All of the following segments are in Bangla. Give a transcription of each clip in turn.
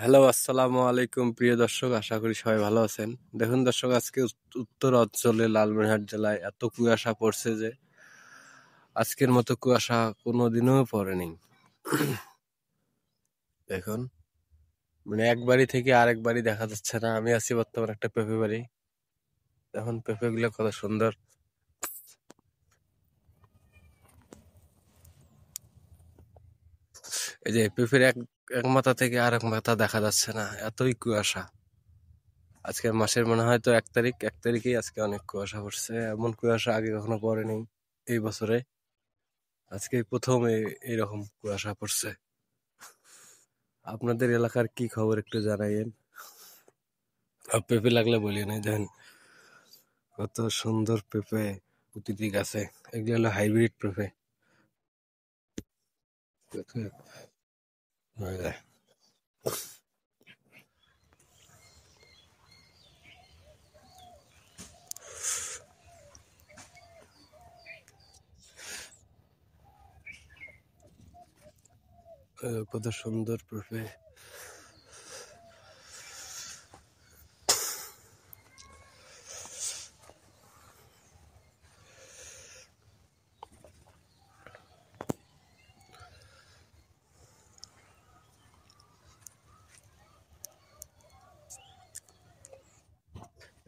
হ্যালো, আসসালামু আলাইকুম প্রিয় দর্শক, আশা করি সবাই ভালো আছেন। দেখুন দর্শক, আজকে উত্তর অঞ্চলে লালমনিরহাট জেলায় এত কুয়াশা পড়ছে যে আজকের মতো কুয়াশা কোনোদিনও পড়েনি। দেখুন, মানে এক বাড়ি থেকে আরেক বাড়ি দেখা যাচ্ছে না। আমি আছি বর্তমানে একটা পেঁপে বাড়ি। দেখুন পেঁপে গুলো কত সুন্দর। এই যে পেঁপের এক এক মাথা থেকে আরেক মাথা দেখা যাচ্ছে না, এতই কুয়াশা। আজকের মাসের মনে হয় তো 1 তারিখ, 1 তারিখেই আজকে অনেক কুয়াশা পড়ছে। এমন কুয়াশা আগে কখনো পড়েনি এই বছরে। আজকে প্রথম এইরকম কুয়াশা পড়ছে। আপনাদের এলাকার কি খবর একটু জানাইয়েন। আর পেঁপে লাগলে বলিয়ে নাই, দেখেন কত সুন্দর পেঁপে প্রতিটি গাছে। এগুলো হলো হাইব্রিড পেঁপে। কত সুন্দর পেঁপে।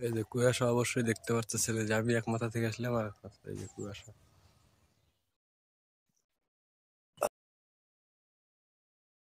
এই যে কুয়াশা অবশ্যই দেখতে পাচ্ছেন, যে আমি এক মাথা থেকে আসলাম আর এক মাথা, এই যে কুয়াশা।